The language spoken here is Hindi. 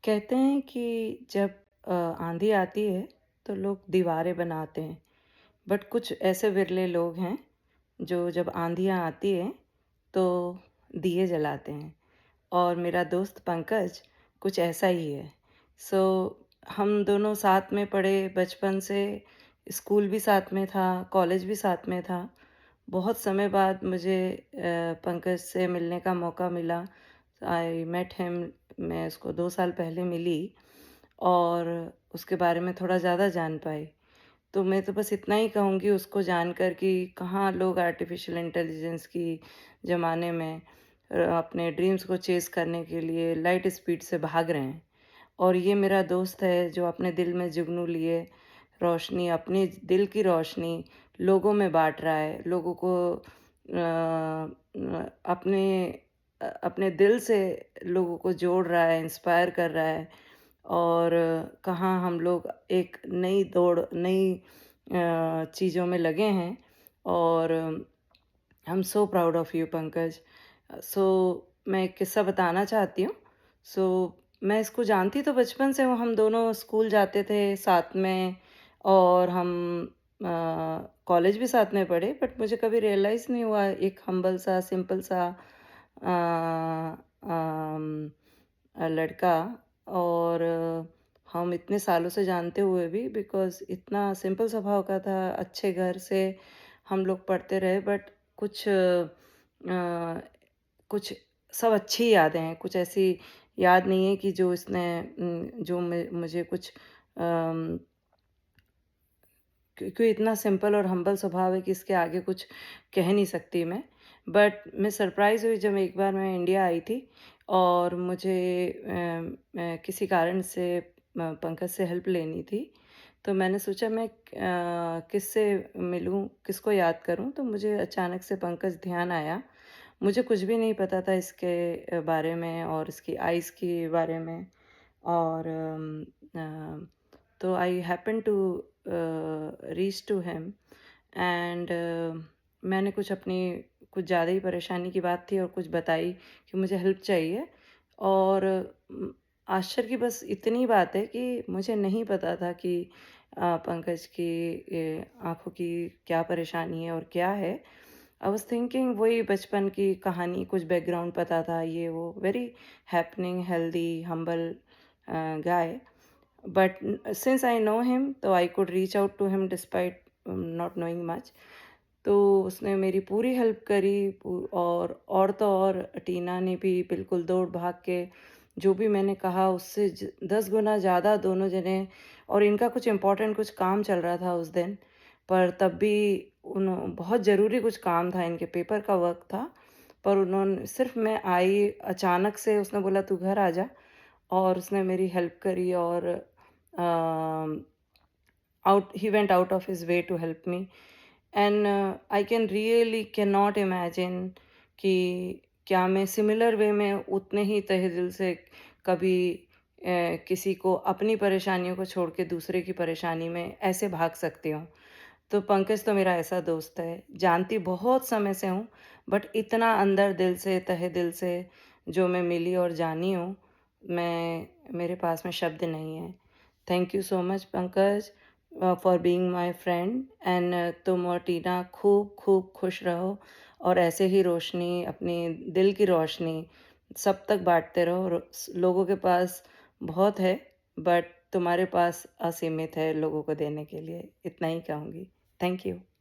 कहते हैं कि जब आंधी आती है तो लोग दीवारें बनाते हैं। बट कुछ ऐसे विरले लोग हैं जो जब आंधियाँ आती हैं तो दिए जलाते हैं। और मेरा दोस्त पंकज कुछ ऐसा ही है। सो हम दोनों साथ में पढ़े बचपन से। स्कूल भी साथ में था, कॉलेज भी साथ में था। बहुत समय बाद मुझे पंकज से मिलने का मौका मिला। I met him. मैं उसको 2 साल पहले मिली और उसके बारे में थोड़ा ज़्यादा जान पाई। तो मैं तो बस इतना ही कहूँगी उसको जानकर कि कहाँ लोग आर्टिफ़िशियल इंटेलिजेंस की ज़माने में अपने ड्रीम्स को चेज़ करने के लिए लाइट स्पीड से भाग रहे हैं। और ये मेरा दोस्त है जो अपने दिल में जुगनू लिए रोशनी, अपनी दिल की रोशनी लोगों में बाँट रहा है। लोगों को अपने अपने दिल से लोगों को जोड़ रहा है, इंस्पायर कर रहा है। और कहाँ हम लोग एक नई दौड़, नई चीज़ों में लगे हैं। और I am so proud of you Pankaj. So मैं एक किस्सा बताना चाहती हूँ। सो मैं इसको जानती तो बचपन से हूँ, हम दोनों स्कूल जाते थे साथ में। और हम कॉलेज भी साथ में पढ़े, बट मुझे कभी रियलाइज़ नहीं हुआ एक हम्बल सा, सिंपल सा लड़का। और हम इतने सालों से जानते हुए भी, बिकॉज़ इतना सिंपल स्वभाव का था, अच्छे घर से हम लोग पढ़ते रहे। बट कुछ सब अच्छी यादें हैं, कुछ ऐसी याद नहीं है कि जो इसने जो मुझे कुछ क्योंकि इतना सिंपल और हम्बल स्वभाव है कि इसके आगे कुछ कह नहीं सकती मैं। बट मैं सरप्राइज़ हुई जब एक बार मैं इंडिया आई थी और मुझे किसी कारण से पंकज से हेल्प लेनी थी। तो मैंने सोचा मैं किससे मिलूँ, किसको याद करूँ, तो मुझे अचानक से पंकज ध्यान आया। मुझे कुछ भी नहीं पता था इसके बारे में और इसकी आइज़ के बारे में। और तो I happen to reach to him. And मैंने कुछ ज़्यादा ही परेशानी की बात थी और कुछ बताई कि मुझे हेल्प चाहिए। और आश्चर्य की बस इतनी बात है कि मुझे नहीं पता था कि पंकज की आँखों की क्या परेशानी है और क्या है। आई वाज़ थिंकिंग वही बचपन की कहानी, कुछ बैकग्राउंड पता था, ये वो, very happening, healthy, humble guy. But since I know him, तो I could reach out to him despite not knowing much. तो उसने मेरी पूरी हेल्प करी। और तो और टीना ने भी बिल्कुल दौड़ भाग के जो भी मैंने कहा उससे 10 गुना ज़्यादा दोनों जने। और इनका कुछ इम्पोर्टेंट कुछ काम चल रहा था उस दिन, पर तब भी बहुत ज़रूरी कुछ काम था, इनके पेपर का वर्क था। पर उन्होंने सिर्फ मैं आई अचानक से, उसने बोला तू घर आ जा। और उसने मेरी हेल्प करी और out he went out of his way to help me. And I can really cannot imagine कि क्या मैं सिमिलर वे में उतने ही तहे दिल से कभी किसी को अपनी परेशानियों को छोड़ के दूसरे की परेशानी में ऐसे भाग सकती हूँ। तो पंकज तो मेरा ऐसा दोस्त है, जानती बहुत समय से हूँ, बट इतना अंदर दिल से, तहे दिल से जो मैं मिली और जानी हूँ, मेरे पास में शब्द नहीं है। Thank you so much Pankaj for being my friend. And तुम और टीना खूब खूब खुश रहो और ऐसे ही रोशनी, अपनी दिल की रोशनी सब तक बाँटते रहो। लोगों के पास बहुत है, बट तुम्हारे पास असीमित है लोगों को देने के लिए, इतना ही कहूँगी। Thank you.